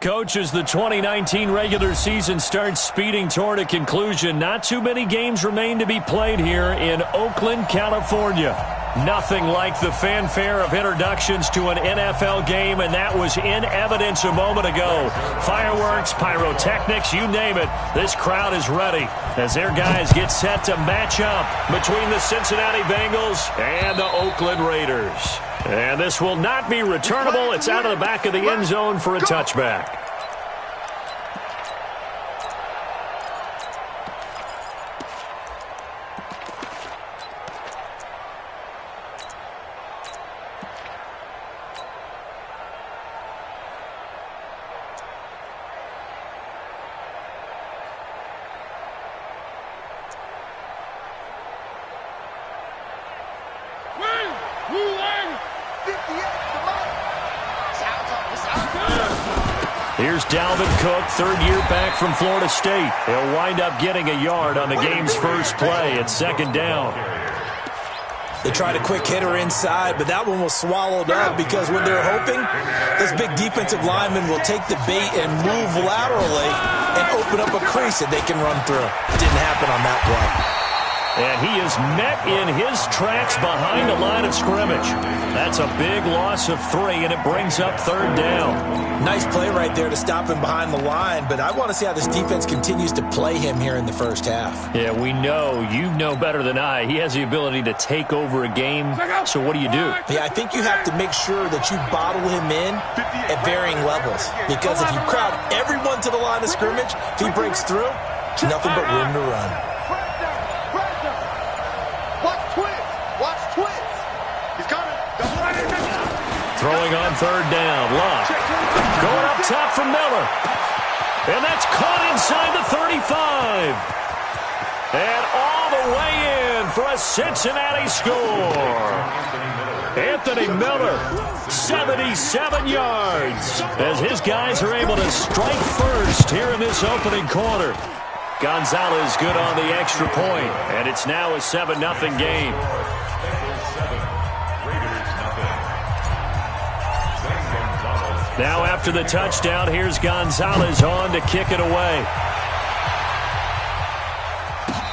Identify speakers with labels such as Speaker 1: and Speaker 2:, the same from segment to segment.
Speaker 1: Coach, as the 2019 regular season starts speeding toward a conclusion, not too many games remain to be played here in Oakland, California. Nothing like the fanfare of introductions to an NFL game, and that was in evidence a moment ago. Fireworks, pyrotechnics, you name it. This crowd is ready as their guys get set to match up between the Cincinnati Bengals and the Oakland Raiders. And this will not be returnable. It's out of the back of the end zone for a touchback. Here's Dalvin Cook, third year back from Florida State. He'll wind up getting a yard on the game's first play at second down.
Speaker 2: They tried a quick hitter inside, but that one was swallowed up because when they're hoping, this big defensive lineman will take the bait and move laterally and open up a crease that they can run through. It didn't happen on that play.
Speaker 1: And he is met in his tracks behind the line of scrimmage. That's a big loss of 3, and it brings up third down.
Speaker 2: Nice play right there to stop him behind the line, but I want to see how this defense continues to play him here in the first half.
Speaker 1: Yeah, we know. You know better than I. He has the ability to take over a game, so what do you do?
Speaker 2: Yeah, I think you have to make sure that you bottle him in at varying levels, because if you crowd everyone to the line of scrimmage, if he breaks through, nothing but room to run.
Speaker 1: Throwing on third down. Love. Going up top for Miller. And that's caught inside the 35. And all the way in for a Cincinnati score. Anthony Miller, 77 yards. As his guys are able to strike first here in this opening quarter. Gonzalez good on the extra point. And it's now a 7-0 game. Now after the touchdown, here's Gonzalez on to kick it away.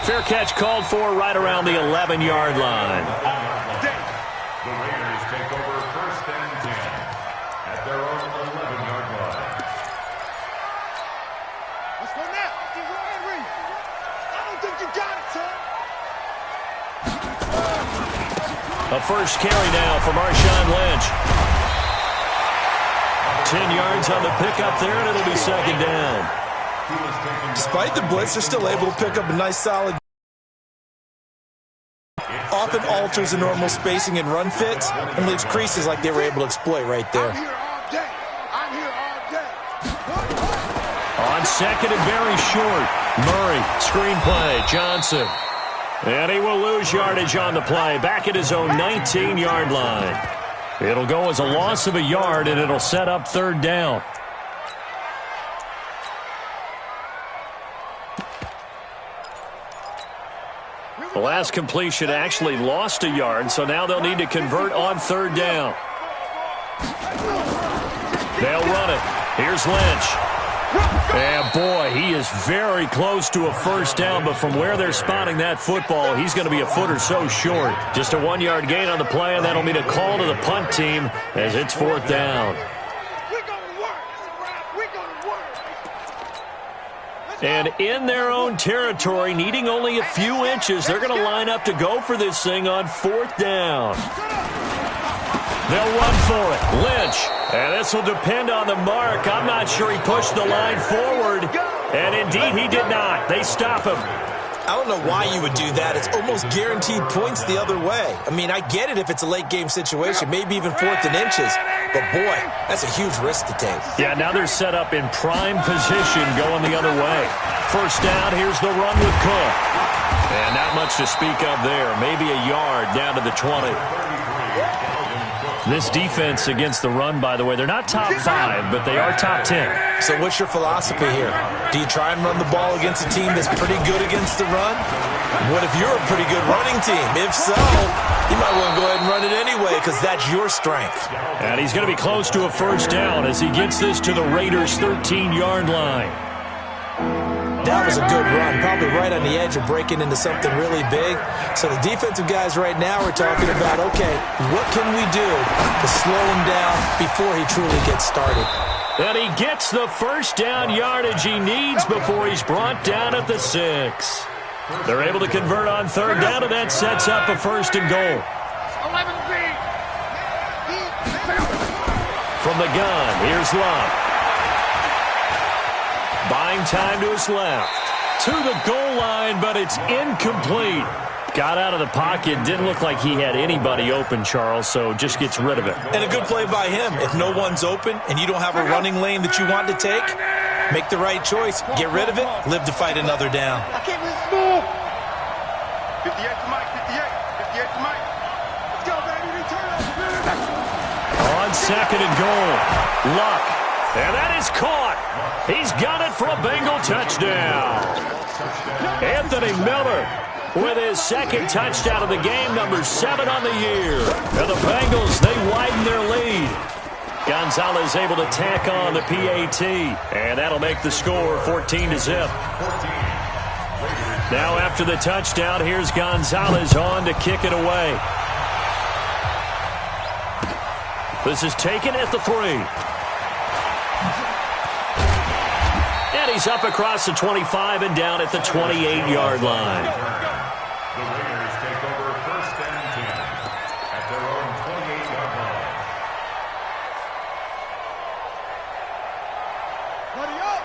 Speaker 1: Fair catch called for right around the 11-yard line.
Speaker 3: The Raiders take over first and 10 at their own 11-yard line.
Speaker 4: Let's go now. I don't think you got it, son.
Speaker 1: A first carry now for Marshawn Lynch. 10 yards on the pickup there, and it'll be second down.
Speaker 2: Despite the blitz, they're still able to pick up a nice solid. Often alters the normal spacing and run fits and leaves creases like they were able to exploit right there.
Speaker 4: I'm here all day.
Speaker 1: On second and very short. Murray, screen play, Johnson. And he will lose yardage on the play, back at his own 19-yard line. It'll go as a loss of a yard, and it'll set up third down. The last completion actually lost a yard, so now they'll need to convert on third down. They'll run it. Here's Lynch. And boy, he is very close to a first down, but from where they're spotting that football, he's going to be a foot or so short. Just a 1-yard gain on the play, and that'll mean a call to the punt team as it's fourth down. And in their own territory, needing only a few inches, they're going to line up to go for this thing on fourth down. They'll run for it. Lynch. And this will depend on the mark. I'm not sure he pushed the line forward. And indeed, he did not. They stop him.
Speaker 2: I don't know why you would do that. It's almost guaranteed points the other way. I mean, I get it if it's a late game situation, maybe even fourth and inches. But, boy, that's a huge risk to take.
Speaker 1: Yeah, now they're set up in prime position going the other way. First down, here's the run with Cook. And not much to speak of there. Maybe a yard down to the 20. This defense against the run, by the way, they're not top 5, but they are top 10.
Speaker 2: So what's your philosophy here? Do you try and run the ball against a team that's pretty good against the run? What if you're a pretty good running team? If so, you might want to go ahead and run it anyway because that's your strength.
Speaker 1: And he's going to be close to a first down as he gets this to the Raiders' 13-yard line.
Speaker 2: That was a good run, probably right on the edge of breaking into something really big. So the defensive guys right now are talking about, okay, what can we do to slow him down before he truly gets started?
Speaker 1: And he gets the first down yardage he needs before he's brought down at the 6. They're able to convert on third down, and that sets up a first and goal. From the gun, here's Love. Buying time to his left. To the goal line, but it's incomplete. Got out of the pocket. Didn't look like he had anybody open, Charles, so just gets rid of it.
Speaker 2: And a good play by him. If no one's open and you don't have a running lane that you want to take, make the right choice. Get rid of it. Live to fight another down.
Speaker 4: 58 to Mike. 58 to Mike. Let's go, baby. Return us.
Speaker 1: On second and goal. Luck. And that is caught. He's got it for a Bengal touchdown. Anthony Miller with his second touchdown of the game, number 7 on the year. And the Bengals, they widen their lead. Gonzalez able to tack on the PAT. And that'll make the score 14-0. Now after the touchdown, here's Gonzalez on to kick it away. This is taken at the 3. And he's up across the 25 and down at the 28-yard line.
Speaker 3: The Raiders take over first and 10 at their own 28-yard line.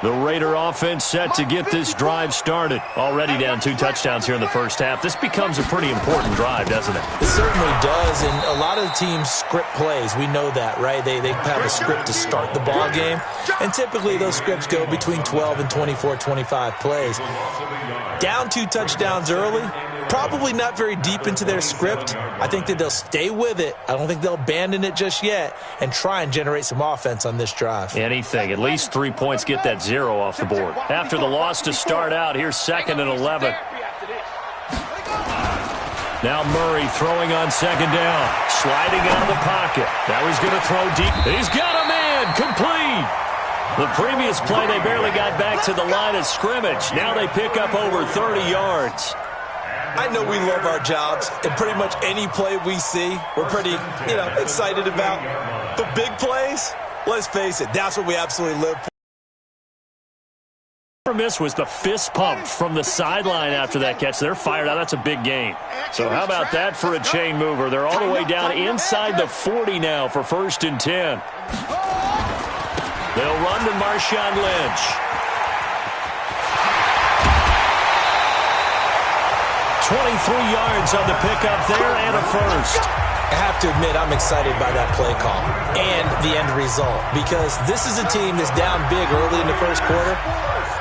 Speaker 1: The Raider offense set to get this drive started. Already down 2 touchdowns here in the first half. This becomes a pretty important drive, doesn't it?
Speaker 2: It certainly does, and a lot of the teams script plays. We know that, right? They have a script to start the ball game, and typically those scripts go between 12 and 24, 25 plays. Down 2 touchdowns early, probably not very deep into their script. I think that they'll stay with it. I don't think they'll abandon it just yet and try and generate some offense on this drive.
Speaker 1: Anything. At least 3 points, get that 0 off the board. After the loss to start out, here's 2nd and 11. Now Murray throwing on second down. Sliding out of the pocket. Now he's going to throw deep. He's got a man. Complete. The previous play, they barely got back to the line of scrimmage. Now they pick up over 30 yards.
Speaker 2: I know we love our jobs, and pretty much any play we see, we're pretty, excited about. But big plays, let's face it, that's what we absolutely live for.
Speaker 1: Miss was the fist pump from the sideline after that catch. They're fired out. That's a big gain. So how about that for a chain mover? They're all the way down inside the 40 now for first and 10. They'll run to Marshawn Lynch. 23 yards on the pickup there and a first.
Speaker 2: I have to admit, I'm excited by that play call and the end result because this is a team that's down big early in the first quarter,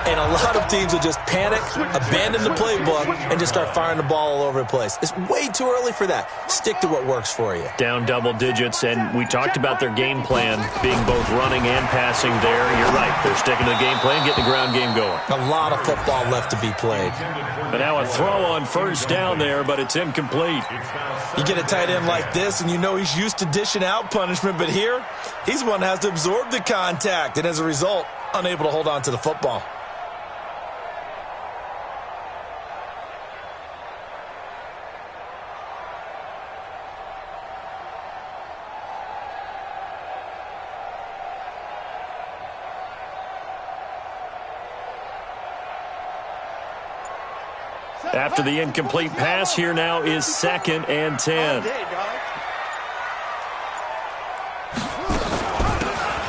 Speaker 2: and a lot of teams will just panic, abandon the playbook, and just start firing the ball all over the place. It's way too early for that. Stick to what works for you.
Speaker 1: Down double digits, and we talked about their game plan being both running and passing there. You're right. They're sticking to the game plan, getting the ground game going.
Speaker 2: A lot of football left to be played.
Speaker 1: But now a throw on first down there, but it's incomplete.
Speaker 2: You get a tight end like this, and you know he's used to dishing out punishment, but here, he's the one that has to absorb the contact, and as a result, unable to hold on to the football.
Speaker 1: After the incomplete pass, here now is 2nd and 10.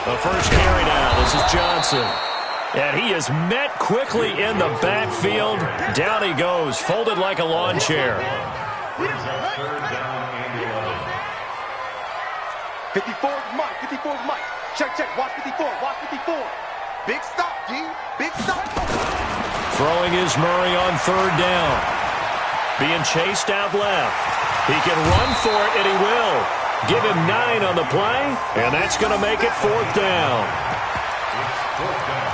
Speaker 1: The first carry now. This is Johnson. And he is met quickly in the backfield. Down he goes, folded like a lawn chair.
Speaker 4: 54 is Mike. 54 is Mike. Check. Watch 54. Watch 54. Big stop, D. Big stop.
Speaker 1: Throwing is Murray on third down. Being chased out left. He can run for it, and he will. Give him 9 on the play, and that's going to make it 4th down.
Speaker 3: It's 4th down.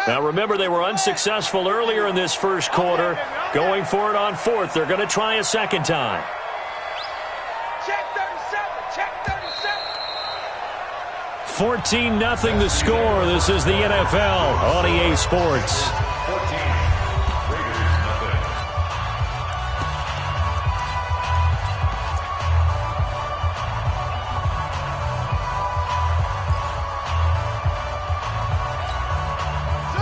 Speaker 1: Now remember, they were unsuccessful earlier in this first quarter. Going for it on 4th. They're going to try a second time.
Speaker 4: Check 37. Check 37.
Speaker 1: 14-0 the score. This is the NFL on EA Sports.
Speaker 3: 14. Raiders, nothing.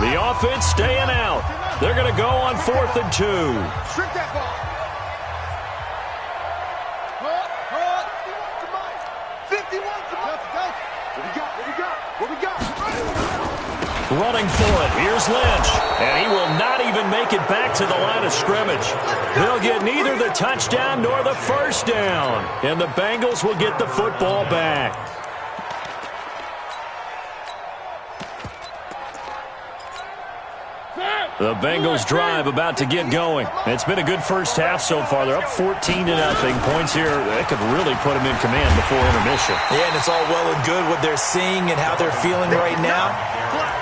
Speaker 1: The offense staying out. They're going to go on 4th and 2.
Speaker 4: Strip that ball. Hold. 51 to Mike. What we got? What we got?
Speaker 1: Running for it. Here's Lynch. And he will not even make it back to the line of scrimmage. They'll get neither the touchdown nor the first down. And the Bengals will get the football back. The Bengals drive about to get going. It's been a good first half so far. They're up 14-0. Points here, they could really put them in command before intermission.
Speaker 2: Yeah, and it's all well and good what they're seeing and how they're feeling right now.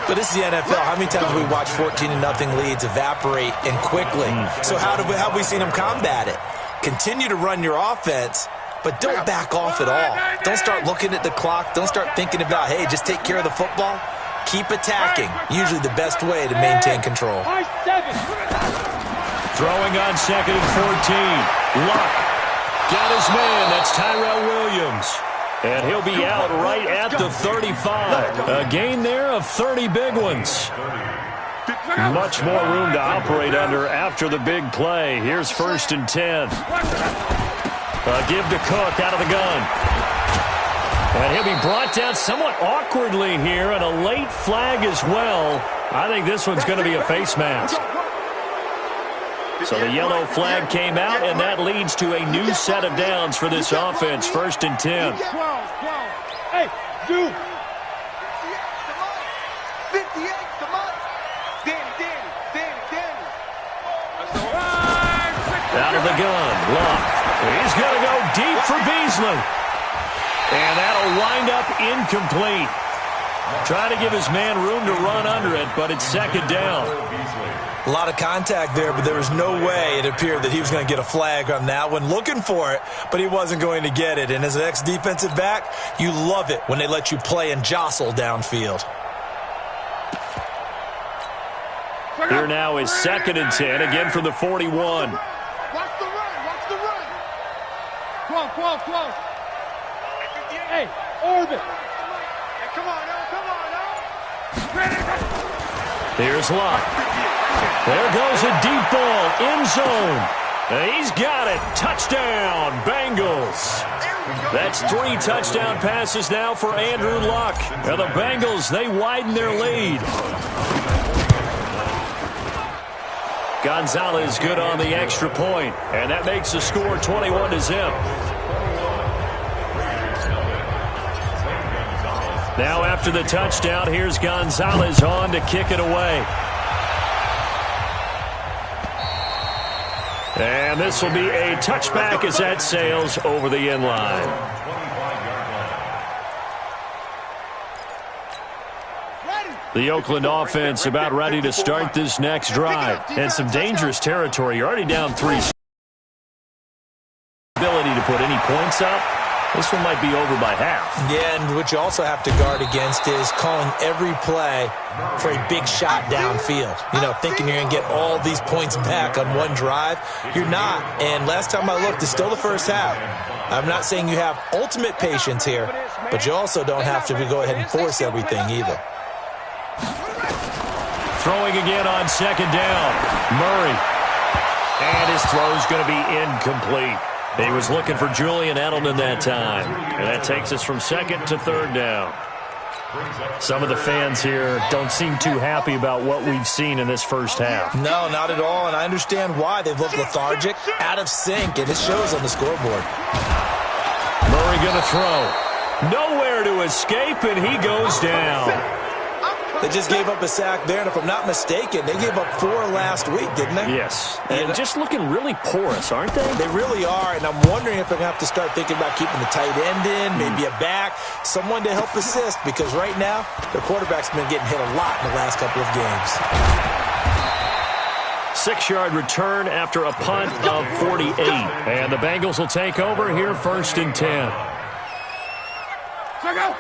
Speaker 2: But this is the NFL. How many times have we watched 14-0 leads evaporate and quickly? So how have we seen them combat it? Continue to run your offense, but don't back off at all. Don't start looking at the clock. Don't start thinking about, hey, just take care of the football. Keep attacking. Usually the best way to maintain control.
Speaker 1: Throwing on 2nd and 14. Luck got his man. That's Tyrell Williams. And he'll be out right at the 35. A gain there of 30 big ones. Much more room to operate under after the big play. Here's 1st and 10. A give to Cook out of the gun. And he'll be brought down somewhat awkwardly here, and a late flag as well. I think this one's going to be a face mask. So the yellow flag came out, and that leads to a new set of downs for this offense. 1st and 10.
Speaker 4: Hey, Zoo. 58 to Mike. Danny.
Speaker 1: Out of the gun, Luck. He's going to go deep for Beasley. And that'll wind up incomplete. Trying to give his man room to run under it, but it's 2nd down.
Speaker 2: A lot of contact there, but there was no way it appeared that he was going to get a flag on that one. Looking for it, but he wasn't going to get it. And as an ex-defensive back, you love it when they let you play and jostle downfield.
Speaker 1: Here now is 2nd and 10, again from the 41.
Speaker 4: Watch the run. Come on. Hey, orbit. Hey, come on now.
Speaker 1: Here's Luck. There goes a deep ball, end zone. He's got it. Touchdown, Bengals. That's 3 touchdown passes now for Andrew Luck. And the Bengals, they widen their lead. Gonzalez good on the extra point, and that makes the score 21-0. Now after the touchdown, here's Gonzalez on to kick it away. And this will be a touchback as that sails over the end line. The Oakland offense about ready to start this next drive. And some dangerous territory. You're already down 3. Ability to put any points up. This one might be over by half.
Speaker 2: Yeah, and what you also have to guard against is calling every play for a big shot downfield. You know, thinking you're going to get all these points back on one drive. You're not. And last time I looked, it's still the first half. I'm not saying you have ultimate patience here, but you also don't have to go ahead and force everything either.
Speaker 1: Throwing again on 2nd down. Murray. And his throw's going to be incomplete. He was looking for Julian Edelman that time. And that takes us from 2nd to 3rd down. Some of the fans here don't seem too happy about what we've seen in this first half.
Speaker 2: No, not at all, and I understand why. They've looked lethargic, out of sync, and it shows on the scoreboard.
Speaker 1: Murray going to throw. Nowhere to escape, and he goes down.
Speaker 2: They just gave up a sack there, and if I'm not mistaken, they gave up 4 last week, didn't they?
Speaker 1: Yes, and just looking really porous, aren't they?
Speaker 2: They really are, and I'm wondering if they're going to have to start thinking about keeping the tight end in, maybe a back, someone to help assist, because right now, their quarterback's been getting hit a lot in the last couple of games.
Speaker 1: 6-yard return after a punt of 48, and the Bengals will take over here 1st and 10.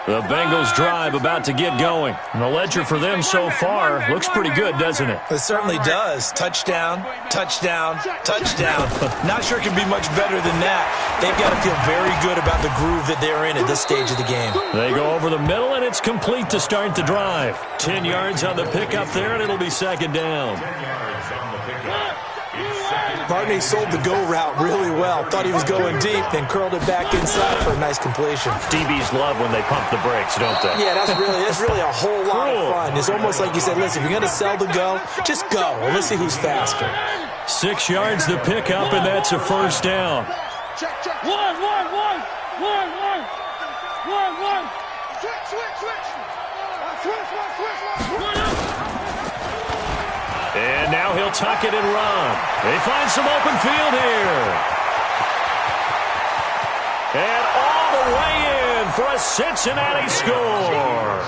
Speaker 1: The Bengals drive about to get going. And the ledger for them so far looks pretty good, doesn't it?
Speaker 2: It certainly does. Touchdown, touchdown, touchdown. Not sure it can be much better than that. They've got to feel very good about the groove that they're in at this stage of the game.
Speaker 1: They go over the middle, and it's complete to start the drive. 10 yards on the pickup there, and it'll be 2nd down.
Speaker 2: Barney sold the go route really well. Thought he was going deep, then curled it back inside for a nice completion.
Speaker 1: DBs love when they pump the brakes, don't they?
Speaker 2: Yeah, that's really a whole lot of fun. It's almost like you said, listen, if you're going to sell the go, just go. Well, let's see who's faster.
Speaker 1: 6 yards the pickup, and that's a 1st down.
Speaker 4: Check. One. Switch.
Speaker 1: And now he'll tuck it and run. They find some open field here. And all the way in for a Cincinnati score.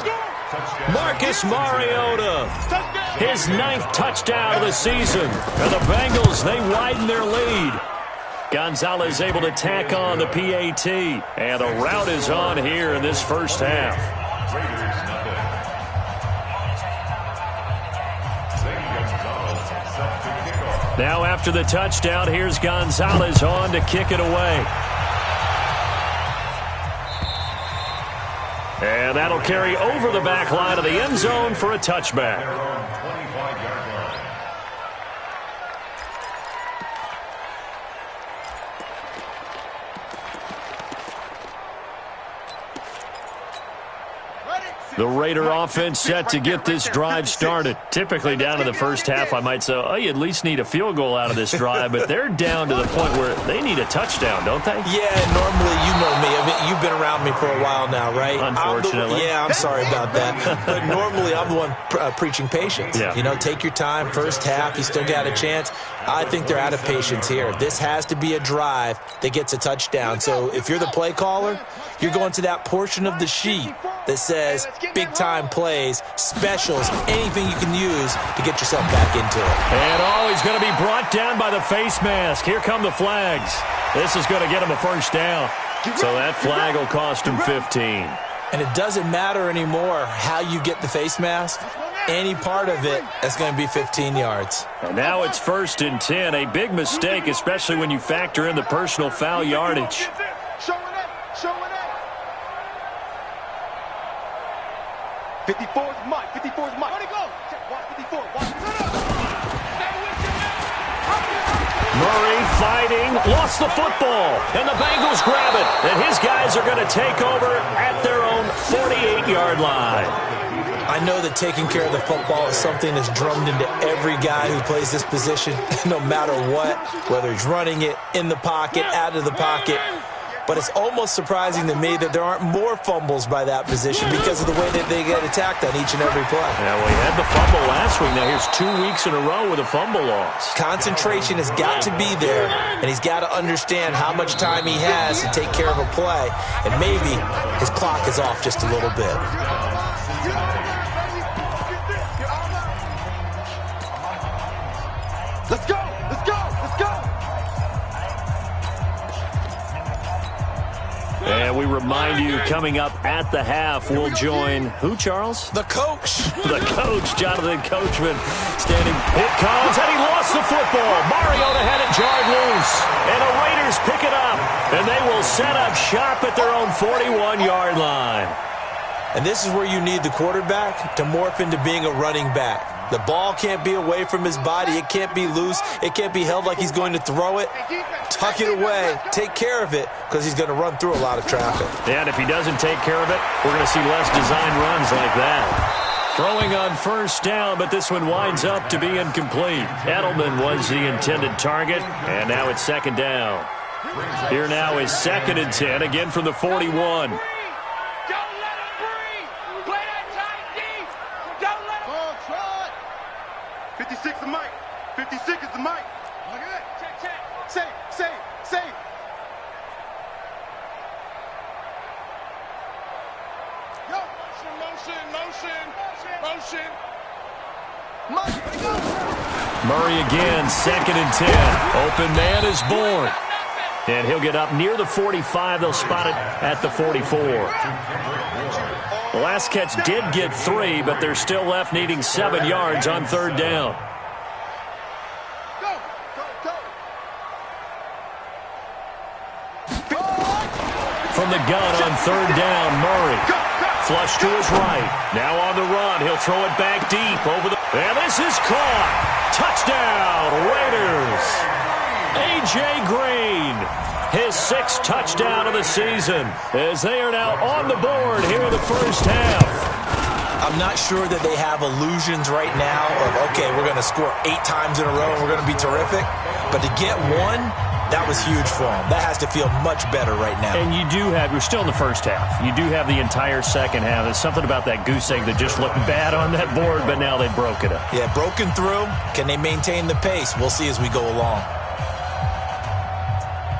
Speaker 1: Marcus Mariota, his 9th touchdown of the season. And the Bengals, they widen their lead. Gonzalez able to tack on the PAT. And the rout is on here in this first half. Now after the touchdown, here's Gonzalez on to kick it away. And that'll carry over the back line of the end zone for a touchback. The Raider offense set to get this drive started. Typically down to the first half, I might say, oh, you at least need a field goal out of this drive, but they're down to the point where they need a touchdown, don't they?
Speaker 2: Yeah, normally, you know me. I mean, you've been around me for a while now, right?
Speaker 1: Unfortunately.
Speaker 2: I'm sorry about that. But normally, I'm the one preaching patience.
Speaker 1: Yeah.
Speaker 2: You know, take your time. First half, you still got a chance. I think they're out of patience here. This has to be a drive that gets a touchdown. So if you're the play caller, you're going to that portion of the sheet that says big-time plays, specials, anything you can use to get yourself back into it.
Speaker 1: And he's going to be brought down by the face mask. Here come the flags. This is going to get him a 1st down. So that flag will cost him 15.
Speaker 2: And it doesn't matter anymore how you get the face mask. Any part of it is going to be 15 yards.
Speaker 1: And now it's 1st and 10. A big mistake, especially when you factor in the personal foul yardage.
Speaker 4: Showing up. 54's Mike. Where'd he go? Check. Watch 54.
Speaker 1: Murray fighting, lost the football, and the Bengals grab it. And his guys are going to take over at their own 48-yard line.
Speaker 2: I know that taking care of the football is something that's drummed into every guy who plays this position, no matter what, whether he's running it, in the pocket, out of the pocket. But it's almost surprising to me that there aren't more fumbles by that position because of the way that they get attacked on each and every play.
Speaker 1: Yeah, well, he had the fumble last week. Now here's 2 weeks in a row with a fumble loss.
Speaker 2: Concentration has got to be there, and he's got to understand how much time he has to take care of a play, and maybe his clock is off just a little bit.
Speaker 4: Let's go.
Speaker 1: And we remind you, coming up at the half, we'll join who, Charles?
Speaker 2: The coach.
Speaker 1: The coach, Jonathan Coachman, standing. It comes, and he lost the football. Mariota had it jarred loose. And the Raiders pick it up. And they will set up shop at their own 41-yard line.
Speaker 2: And this is where you need the quarterback to morph into being a running back. The ball can't be away from his body. It can't be loose. It can't be held like he's going to throw it. Tuck it away. Take care of it because he's going to run through a lot of traffic.
Speaker 1: And if he doesn't take care of it, we're going to see less design runs like that. Throwing on first down, but this one winds up to be incomplete. Edelman was the intended target, and now it's second down. Here now is 2nd and 10, again from the 41.
Speaker 4: 56 is Mike. 56 is the Mike. Okay. Check. Safe. Yo. Motion.
Speaker 1: Murray again, 2nd and 10. Open man is born. And he'll get up near the 45. They'll spot it at the 44. The last catch did get 3, but they're still left needing 7 yards on 3rd down. From the gun on 3rd down, Murray. Flush to his right. Now on the run. He'll throw it back deep over the... And this is caught. Touchdown, Raiders. A.J. Green. His 6th touchdown of the season as they are now on the board here in the first half.
Speaker 2: I'm not sure that they have illusions right now of, okay, we're going to score 8 times in a row and we're going to be terrific. But to get 1, that was huge for them. That has to feel much better right now.
Speaker 1: And you're still in the first half. You do have the entire second half. There's something about that goose egg that just looked bad on that board, but now they've broken it.
Speaker 2: Yeah, broken through. Can they maintain the pace? We'll see as we go along.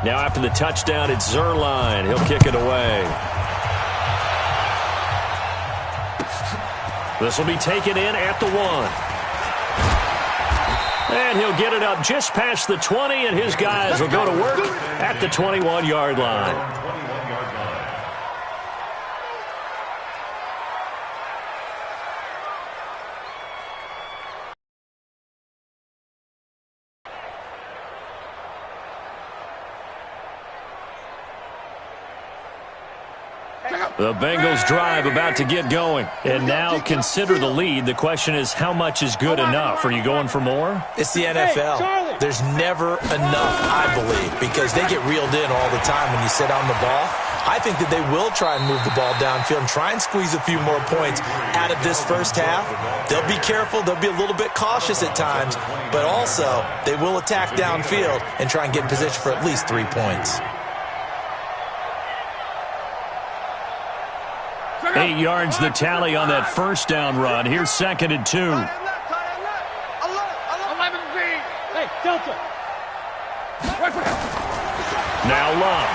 Speaker 1: Now after the touchdown, it's Zerline. He'll kick it away. This will be taken in at the 1. And he'll get it up just past the 20, and his guys will go to work at the 21-yard line. The Bengals drive about to get going. And now consider the lead. The question is, how much is good enough? Are you going for more?
Speaker 2: It's the NFL. There's never enough, I believe, because they get reeled in all the time when you sit on the ball. I think that they will try and move the ball downfield and try and squeeze a few more points out of this first half. They'll be careful. They'll be a little bit cautious at times, but also they will attack downfield and try and get in position for at least 3 points.
Speaker 1: 8 yards the tally on that first down run. Here's 2nd and 2.
Speaker 5: Hey, Delta.
Speaker 1: Now Love.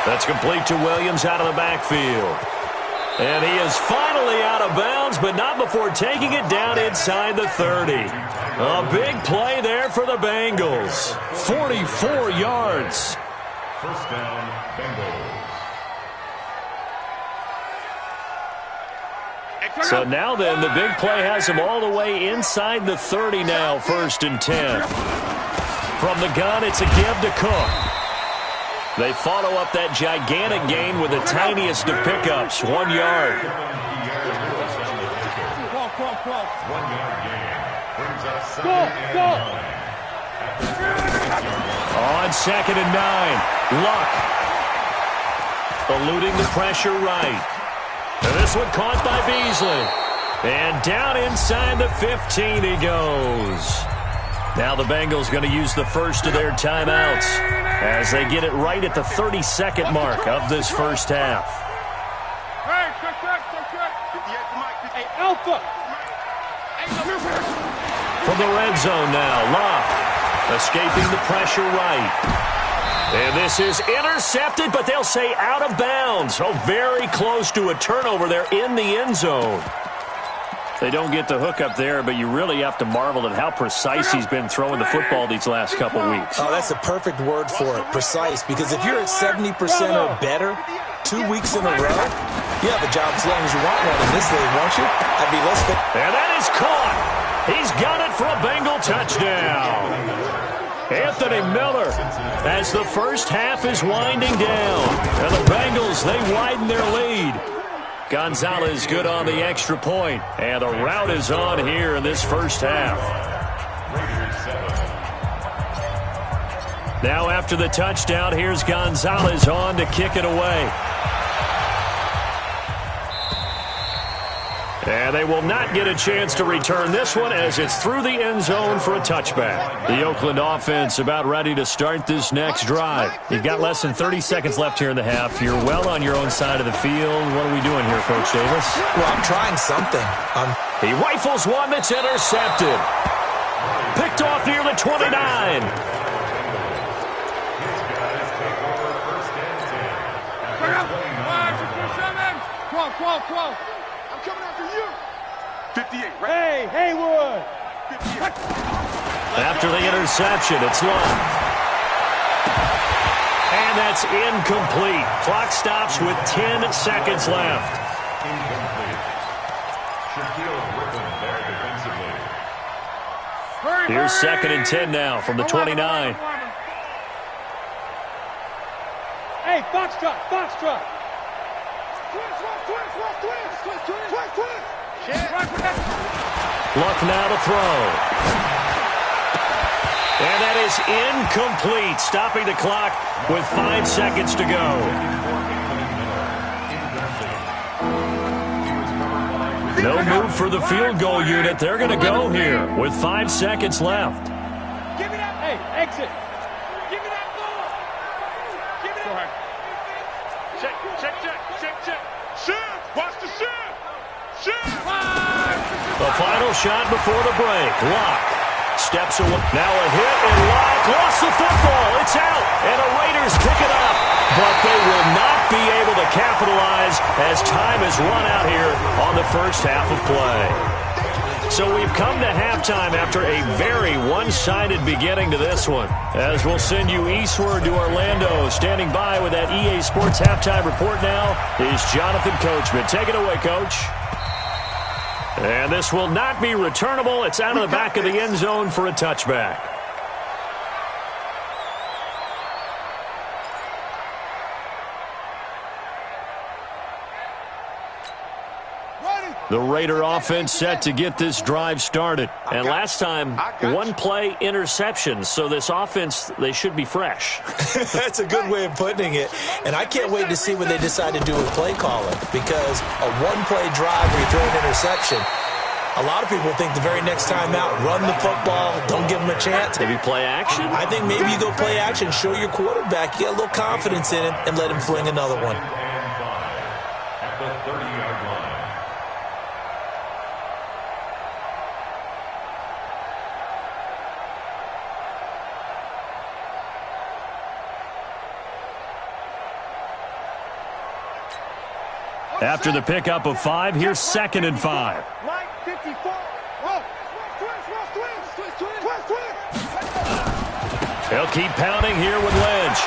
Speaker 1: That's complete to Williams out of the backfield. And he is finally out of bounds, but not before taking it down inside the 30. A big play there for the Bengals. 44 yards.
Speaker 3: First down, Bengals.
Speaker 1: So now then, the big play has him all the way inside the 30 now, 1st and 10. From the gun, it's a give to Cook. They follow up that gigantic gain with the tiniest of pickups, 1 yard.
Speaker 3: 1 yard gain. Brings up 2nd and 9.
Speaker 1: On 2nd and 9, Luck. Eluding the pressure right. And this one caught by Beasley. And down inside the 15 he goes. Now the Bengals going to use the first of their timeouts as they get it right at the 32nd mark of this first half.
Speaker 5: Hey, Alpha.
Speaker 1: From the red zone now, Love escaping the pressure right. And this is intercepted, but they'll say out of bounds. Oh, very close to a turnover there in the end zone. They don't get the hook up there, but you really have to marvel at how precise he's been throwing the football these last couple weeks.
Speaker 2: Oh, that's a perfect word for it, precise, because if you're at 70% or better 2 weeks in a row, you have a job as long as you want one in this league, won't you? I'd be less fit.
Speaker 1: And that is caught. He's got it for a Bengal touchdown. Anthony Miller, as the first half is winding down. And the Bengals, they widen their lead. Gonzalez good on the extra point. And the rout is on here in this first half. Now after the touchdown, here's Gonzalez on to kick it away. And they will not get a chance to return this one as it's through the end zone for a touchback. The Oakland offense about ready to start this next drive. You've got less than 30 seconds left here in the half. You're well on your own side of the field. What are we doing here, Coach Davis?
Speaker 2: Well, I'm trying something.
Speaker 1: He rifles one that's intercepted. Picked off near the 29.
Speaker 5: Quote.
Speaker 4: I'm coming after you. 58, right?
Speaker 5: Hey, Haywood.
Speaker 4: 58.
Speaker 1: After the interception, it's long. And that's incomplete. Clock stops with 10 seconds left.
Speaker 3: Incomplete. Shaquille Griffin there defensively.
Speaker 1: Here's 2nd and 10 now from the 29.
Speaker 5: Hey, Foxtrot.
Speaker 1: Luck now to throw. And that is incomplete, stopping the clock with 5 seconds to go. No move for the field goal unit. They're going to go here with 5 seconds left.
Speaker 5: Give me that. Hey, exit. Give me that ball. Give me that. Check.
Speaker 4: Shift. Watch the shift.
Speaker 1: The final shot before the break. Locke steps away. Now a hit, and Locke lost the football. It's out, and the Raiders pick it up. But they will not be able to capitalize as time has run out here on the first half of play. So we've come to halftime after a very one-sided beginning to this one. As we'll send you eastward to Orlando. Standing by with that EA Sports halftime report now is Jonathan Coachman. Take it away, Coach. And this will not be returnable. It's out of the back of the end zone for a touchback. The Raider offense set to get this drive started. And last time, one play interception. So this offense, they should be fresh.
Speaker 2: That's a good way of putting it. And I can't wait to see what they decide to do with play calling. Because a one-play drive where you throw an interception, a lot of people think the very next time out, run the football, don't give them a chance.
Speaker 1: Maybe play action?
Speaker 2: I think maybe you go play action, show your quarterback, you get a little confidence in it, and let him fling another one.
Speaker 3: At the 30-yard line.
Speaker 1: After the pickup of 5, here's 2nd and 5.
Speaker 5: Line 54.
Speaker 1: They'll keep pounding here with Lynch.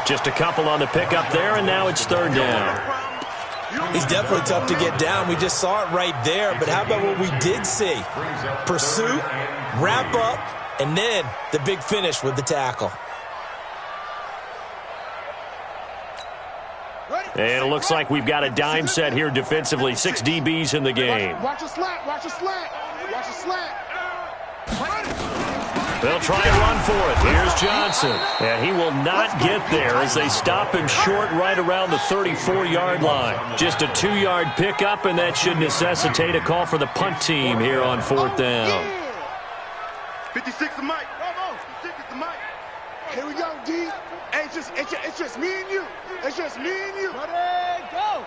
Speaker 1: Just a couple on the pickup there, and now it's 3rd down.
Speaker 2: He's definitely tough to get down. We just saw it right there. But how about what we did see? Pursuit, wrap up, and then the big finish with the tackle.
Speaker 1: And it looks like we've got a dime set here defensively. 6 DBs in the game.
Speaker 4: Watch a slant.
Speaker 1: They'll try and run for it. Here's Johnson. And he will not get there as they stop him short right around the 34-yard line. Just a 2-yard pickup, and that should necessitate a call for the punt team here on 4th down.
Speaker 4: 56 to Mike. 56 to Mike. Here we go, D. It's just me and you. It's just me and you.
Speaker 5: Ready, go.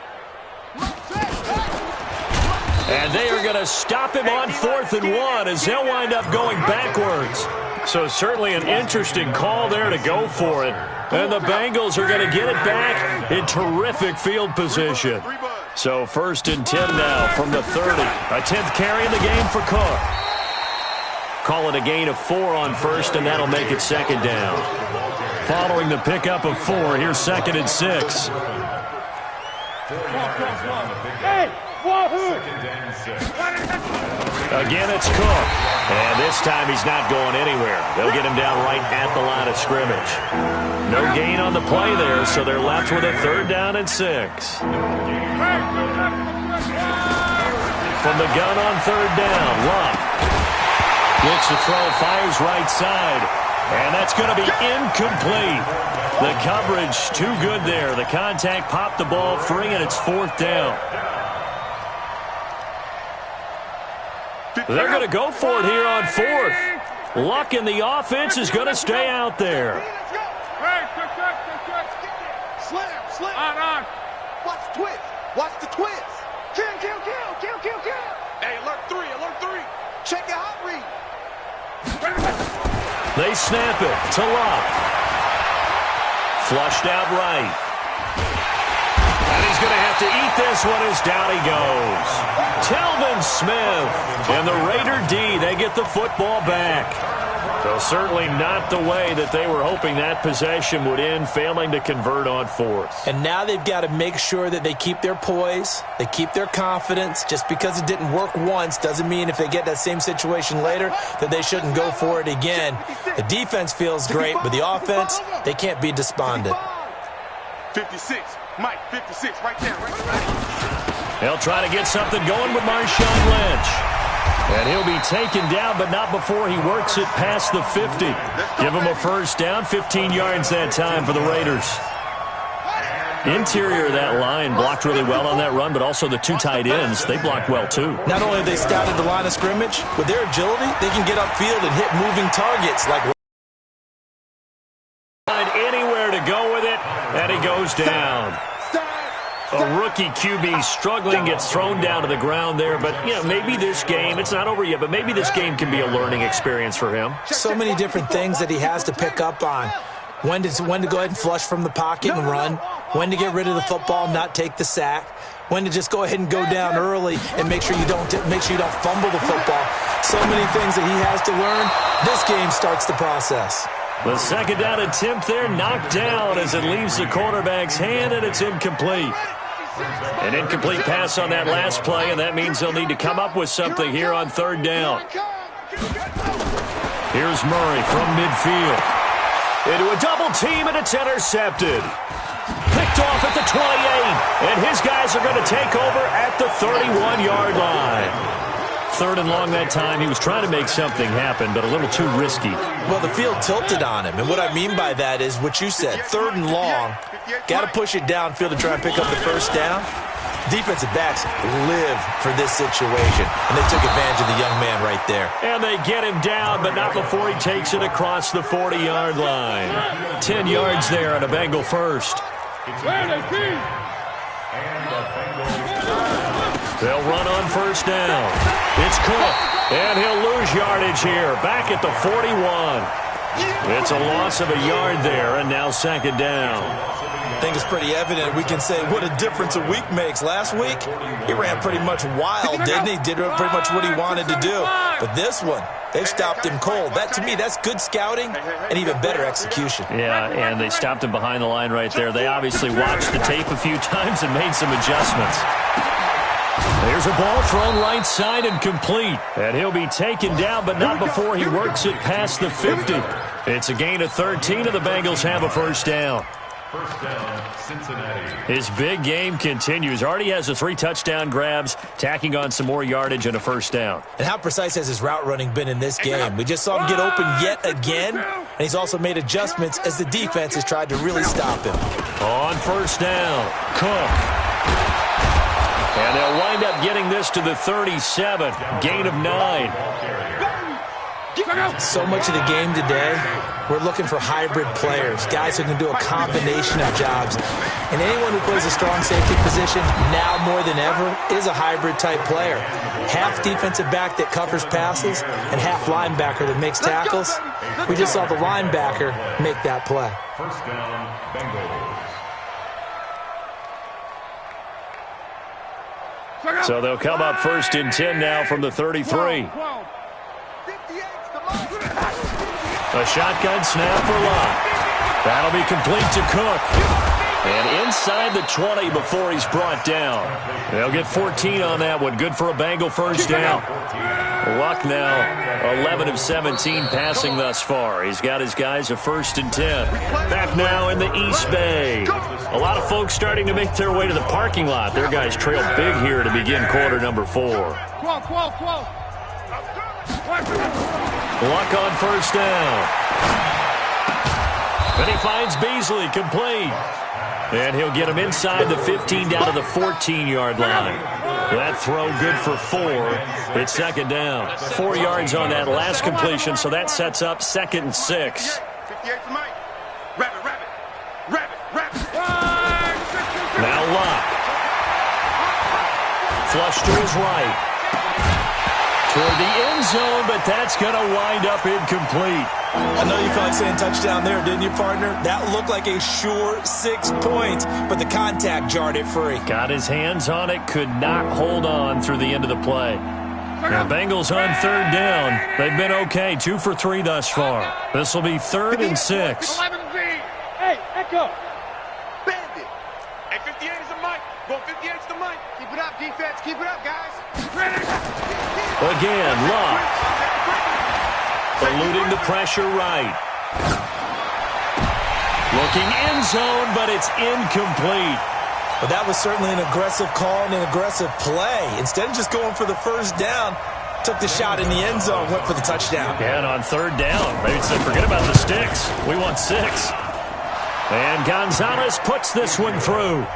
Speaker 1: And they are going to stop him on 4th and 1 as they'll wind up going backwards. So certainly an interesting call there to go for it. And the Bengals are going to get it back in terrific field position. So 1st and 10 now from the 30. A 10th carry in the game for Cook. Call it a gain of 4 on 1st, and that'll make it 2nd down. Following the pickup of 4, here's 2nd and 6.
Speaker 5: Hey!
Speaker 3: Second and 6.
Speaker 1: Again, it's Cook. And this time he's not going anywhere. They'll get him down right at the line of scrimmage. No gain on the play there, so they're left with a 3rd down and 6. From the gun on 3rd down, Luck gets the throw, fires right side, and that's going to be incomplete. The coverage too good there. The contact popped the ball free, and it's 4th down. They're going to go for it here on 4th. Luck in the offense is going to stay out there.
Speaker 4: Slam. On. Watch the twist. Watch the twist. Kill. Hey, alert 3. Check your hot read.
Speaker 1: They snap it to Luck. Flushed out right. And he's going to have to eat this one as down he goes. Telvin Smith and the Raider D, they get the football back. So certainly not the way that they were hoping that possession would end, failing to convert on 4th.
Speaker 2: And now they've got to make sure that they keep their poise, they keep their confidence. Just because it didn't work once doesn't mean if they get that same situation later that they shouldn't go for it again. The defense feels great, but the offense, they can't be despondent.
Speaker 4: 56. Mike, 56, right there.
Speaker 1: They'll try to get something going with Marshawn Lynch. And he'll be taken down, but not before he works it past the 50. Give him a 1st down, 15 yards that time for the Raiders. Interior of that line blocked really well on that run, but also the 2 tight ends, they blocked well too.
Speaker 2: Not only have they scouted the line of scrimmage, with their agility, they can get upfield and hit moving targets like
Speaker 1: anywhere to go with it, and he goes down. A rookie QB struggling, gets thrown down to the ground there. But, you know, maybe this game, it's not over yet, but maybe this game can be a learning experience for him.
Speaker 2: So many different things that he has to pick up on. When to go ahead and flush from the pocket and run. When to get rid of the football and not take the sack. When to just go ahead and go down early and make sure you don't fumble the football. So many things that he has to learn. This game starts the process.
Speaker 1: The 2nd down attempt there knocked down as it leaves the quarterback's hand, and it's incomplete. An incomplete pass on that last play, and that means they'll need to come up with something here on 3rd down. Here's Murray from midfield. Into a double team, and it's intercepted. Picked off at the 28, and his guys are going to take over at the 31-yard line. 3rd and long that time. He was trying to make something happen, but a little too risky.
Speaker 2: Well, the field tilted on him, and what I mean by that is what you said. 3rd and long, got to push it downfield to try and pick up the 1st down. Defensive backs live for this situation, and they took advantage of the young man right there.
Speaker 1: And they get him down, but not before he takes it across the 40-yard line. 10 yards there on a Bengal 1st. They'll run on 1st down. It's Cook, and he'll lose yardage here, back at the 41. It's a loss of a yard there, and now 2nd down.
Speaker 2: I think it's pretty evident. We can say what a difference a week makes. Last week, he ran pretty much wild, didn't he? Did pretty much what he wanted to do. But this one, they've stopped him cold. That, to me, that's good scouting and even better execution.
Speaker 1: Yeah, and they stopped him behind the line right there. They obviously watched the tape a few times and made some adjustments. There's a ball thrown right side and complete. And he'll be taken down, but not before he works it past the 50. It's a gain of 13, and the Bengals have a 1st down.
Speaker 3: 1st down, Cincinnati.
Speaker 1: His big game continues. Already has the 3 touchdown grabs, tacking on some more yardage and a 1st down.
Speaker 2: And how precise has his route running been in this game? We just saw him get open yet again, and he's also made adjustments as the defense has tried to really stop him.
Speaker 1: On 1st down, Cook. And they'll wind up getting this to the 37, gain of 9.
Speaker 2: So much of the game today, we're looking for hybrid players, guys who can do a combination of jobs. And anyone who plays a strong safety position, now more than ever, is a hybrid-type player. Half defensive back that covers passes and half linebacker that makes tackles. We just saw the linebacker make that play.
Speaker 3: 1st down, Bengals.
Speaker 1: So they'll come up 1st and 10 now from the 33. A shotgun snap for Luck. That'll be complete to Cook. And inside the 20 before he's brought down. They'll get 14 on that one. Good for a Bengal first down. Luck now, 11 of 17 passing thus far. He's got his guys a 1st and 10. Back now in the East Bay. A lot of folks starting to make their way to the parking lot. Their guys trail big here to begin quarter number 4. Luck on first down. Then he finds Beasley, complete. And he'll get him inside the 15 down to the 14-yard line. That throw good for 4. It's 2nd down. 4 yards on that last completion, so that sets up 2nd and 6. Now Luck. Flush to his right. Toward the end zone, but that's going to wind up incomplete.
Speaker 2: I know you felt like saying touchdown there, didn't you, partner? That looked like a sure 6 points, but the contact jarred it free.
Speaker 1: Got his hands on it, could not hold on through the end of the play. The Bengals on 3rd down. They've been okay, 2 for 3 thus far. This will be 3rd and 6.
Speaker 5: Hey, Echo.
Speaker 4: Bandit. Hey, 58 is the mic. Go 58 is the mic. Keep it up, defense. Keep it up, guys.
Speaker 1: Again, Luck. Eluding the pressure right. Looking end zone, but it's incomplete.
Speaker 2: But that was certainly an aggressive call and an aggressive play. Instead of just going for the 1st down, took the shot in the end zone, went for the touchdown.
Speaker 1: And on 3rd down, they said, forget about the sticks. We want 6. And Gonzalez puts this one through.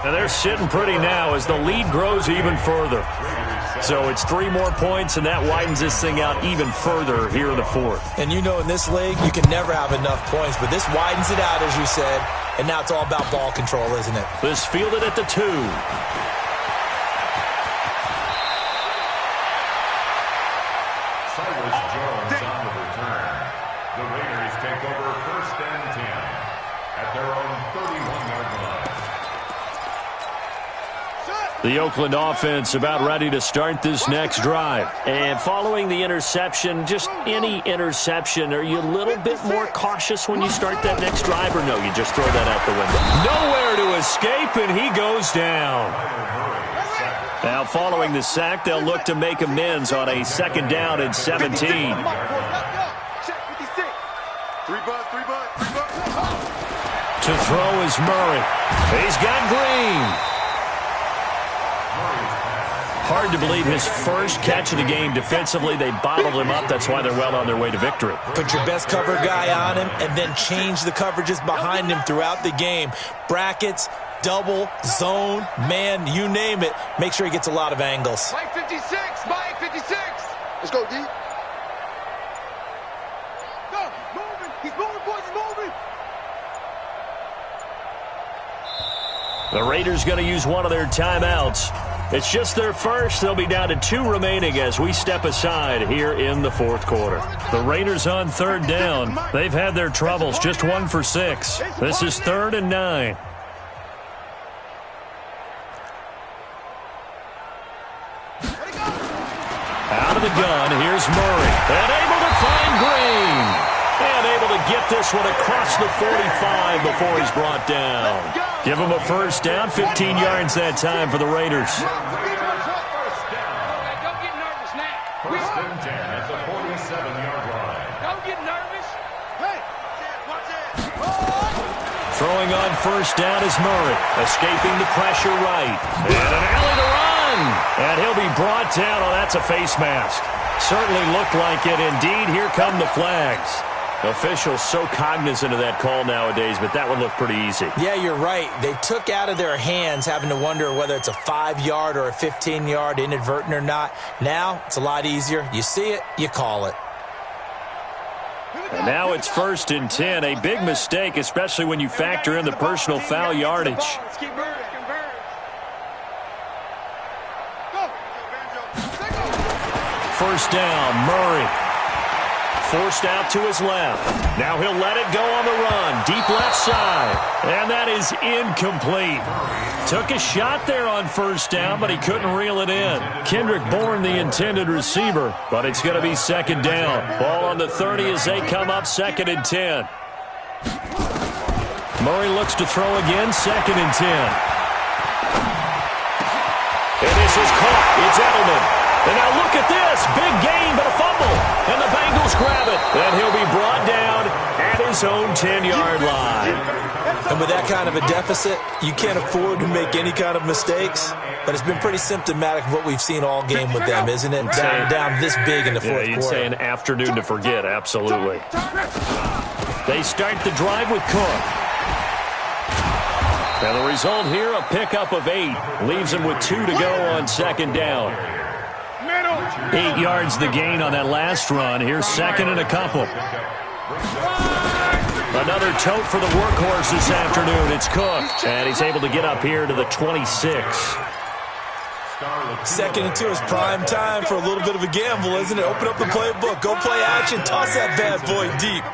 Speaker 1: And they're sitting pretty now as the lead grows even further. So it's 3 more points, and that widens this thing out even further here in the 4th.
Speaker 2: And you know in this league, you can never have enough points, but this widens it out, as you said, and now it's all about ball control, isn't it?
Speaker 1: This fielded at the 2.
Speaker 3: Cyrus Jones on the return. The Raiders take over 1st and 10 at their own 31-yard line.
Speaker 1: The Oakland offense about ready to start this next drive. And following the interception, just any interception, are you a little bit more cautious when you start that next drive, or no, you just throw that out the window? Nowhere to escape, and he goes down. Now, following the sack, they'll look to make amends on a 2nd down and 17.
Speaker 4: Check 56. 3 buzz.
Speaker 1: To throw is Murray. He's got Green. Hard to believe his first catch of the game defensively. They bottled him up. That's why they're well on their way to victory.
Speaker 2: Put your best cover guy on him and then change the coverages behind him throughout the game. Brackets, double, zone, man, you name it. Make sure he gets a lot of angles.
Speaker 4: Mike 56. Mike 56. Let's go, D. Go. He's moving. He's moving, boys. He's moving.
Speaker 1: The Raiders going to use one of their timeouts. It's just their first. They'll be down to 2 remaining as we step aside here in the 4th quarter. The Raiders on 3rd down. They've had their troubles, just 1 for 6. This is 3rd and 9. Out of the gun, here's Murray. And able to find Green. And able to get this one across the 45 before he's brought down. Give him a 1st down, 15 yards that time for the Raiders.
Speaker 3: Don't get nervous now. 1st and 10 at the 47-yard line.
Speaker 5: Don't get nervous.
Speaker 4: Hey. Watch it.
Speaker 1: Throwing on 1st down is Murray. Escaping the pressure right. And an alley to run. And he'll be brought down. Oh, that's a face mask. Certainly looked like it. Indeed, here come the flags. Officials so cognizant of that call nowadays, but that one looked pretty easy.
Speaker 2: Yeah, you're right. They took out of their hands having to wonder whether it's a 5-yard or a 15-yard, inadvertent or not. Now, it's a lot easier. You see it, you call it.
Speaker 1: And now it's 1st and 10. A big mistake, especially when you factor in the personal foul yardage.
Speaker 5: Let's keep moving.
Speaker 4: Go.
Speaker 1: 1st down, Murray. Forced out to his left. Now he'll let it go on the run. Deep left side. And that is incomplete. Took a shot there on 1st down, but he couldn't reel it in. Kendrick Bourne, the intended receiver, but it's going to be 2nd down. Ball on the 30 as they come up 2nd and 10. Murray looks to throw again, 2nd and 10. And this is caught. It's Edelman. And now look at this. Big gain, but a fumble. And the Bengals grab it. And he'll be brought down at his own 10-yard line.
Speaker 2: And with that kind of a deficit, you can't afford to make any kind of mistakes. But it's been pretty symptomatic of what we've seen all game with them, isn't it? Down this big in the fourth quarter.
Speaker 1: You'd say an afternoon to forget, absolutely. They start the drive with Cook. And the result here, a pickup of 8. Leaves him with 2 to go on 2nd down. 8 yards the gain on that last run. Here's 2nd and a couple. Another tote for the workhorse this afternoon. It's Cook. And he's able to get up here to the 26.
Speaker 2: 2nd and 2 is prime time for a little bit of a gamble, isn't it? Open up the playbook. Go play action. Toss that bad boy deep.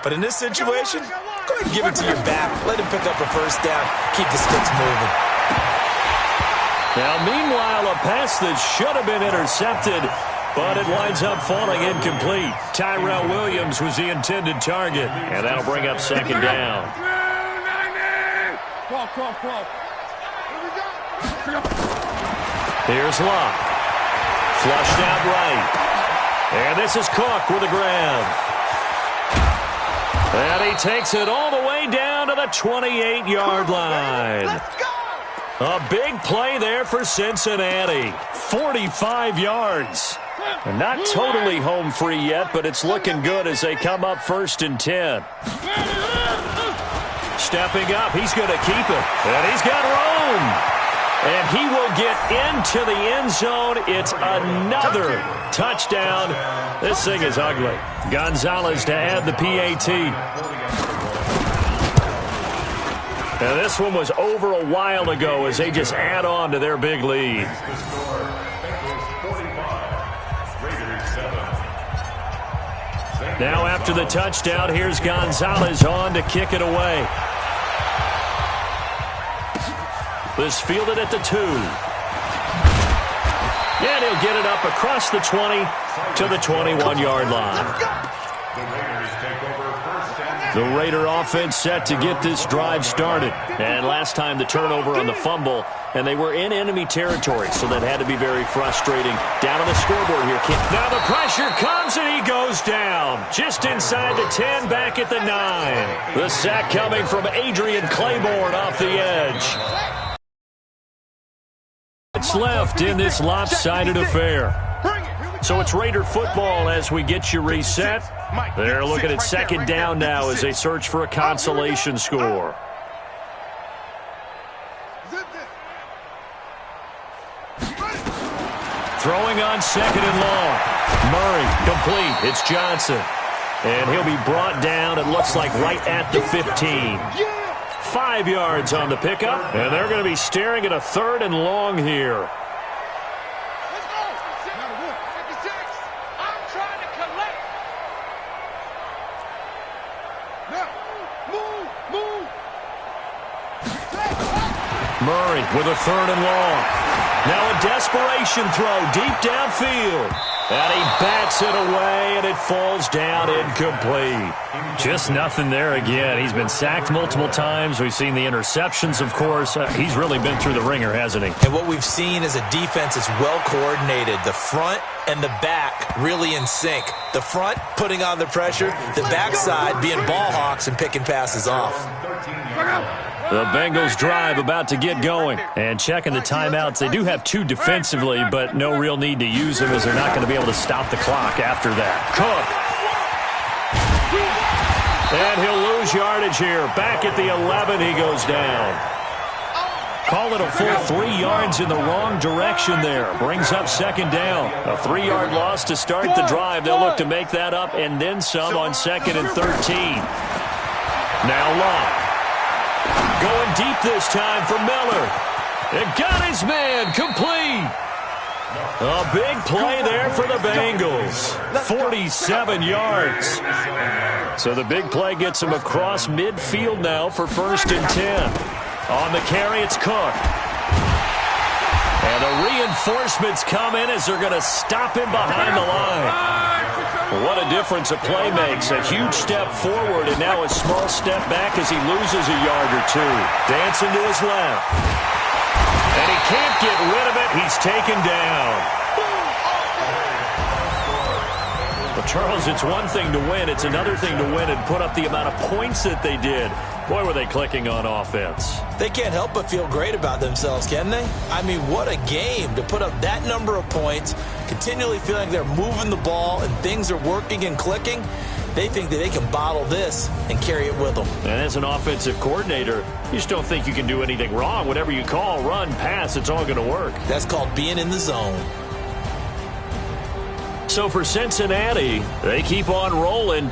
Speaker 2: But in this situation, go ahead and give it to your back. Let him pick up a 1st down. Keep the sticks moving.
Speaker 1: Now, meanwhile, a pass that should have been intercepted, but it winds up falling incomplete. Tyrell Williams was the intended target, and that'll bring up 2nd down. Here's Locke. Flushed out right. And this is Cook with a grab. And he takes it all the way down to the 28-yard line. A big play there for Cincinnati. 45 yards. Not totally home free yet, but it's looking good as they come up 1st and 10. Stepping up, he's going to keep it. And he's got room. And he will get into the end zone. It's another touchdown. This thing is ugly. Gonzalez to add the PAT. Now this one was over a while ago as they just add on to their big lead. Now after the touchdown, here's Gonzalez on to kick it away. This fielded at the 2. And he'll get it up across the 20 to the 21-yard line. The Raider offense set to get this drive started. And last time the turnover on the fumble, and they were in enemy territory, so that had to be very frustrating. Down on the scoreboard here. Now the pressure comes, and he goes down. Just inside the 10, back at the 9. The sack coming from Adrian Claiborne off the edge. It's left in this lopsided affair. So it's Raider football as we get you reset. They're looking at 2nd down now as they search for a consolation score. Throwing on 2nd and long. Murray complete. It's Johnson. And he'll be brought down, it looks like, right at the 15. 5 yards on the pickup, and they're going to be staring at a 3rd and long here. Murray with a 3rd and long. Now a desperation throw deep downfield. And he bats it away, and it falls down incomplete. Just nothing there again. He's been sacked multiple times. We've seen the interceptions, of course. He's really been through the ringer, hasn't he?
Speaker 2: And what we've seen is a defense that's well coordinated. The front and the back really in sync. The front putting on the pressure. The backside being ball hawks and picking passes off.
Speaker 1: The Bengals drive about to get going. And checking the timeouts. They do have 2 defensively, but no real need to use them as they're not going to be able to stop the clock after that. Cook. And he'll lose yardage here. Back at the 11, he goes down. Call it a full 3 yards in the wrong direction there. Brings up 2nd down. A 3-yard loss to start the drive. They'll look to make that up and then some on 2nd and 13. Now Locke. Going deep this time for Miller. And got his man complete. A big play there for the Bengals. 47 yards. So the big play gets him across midfield now for 1st and 10. On the carry, it's Cook. And the reinforcements come in as they're going to stop him behind the line. What a difference a play makes. A huge step forward and now a small step back as he loses a yard or two. Dancing to his left. And he can't get rid of it. He's taken down. Well, Charles, it's one thing to win. It's another thing to win and put up the amount of points that they did. Boy, were they clicking on offense.
Speaker 2: They can't help but feel great about themselves, can they? I mean, what a game to put up that number of points, continually feeling they're moving the ball and things are working and clicking. They think that they can bottle this and carry it with them.
Speaker 1: And as an offensive coordinator, you just don't think you can do anything wrong. Whatever you call, run, pass, it's all going to work.
Speaker 2: That's called being in the zone.
Speaker 1: So for Cincinnati, they keep on rolling.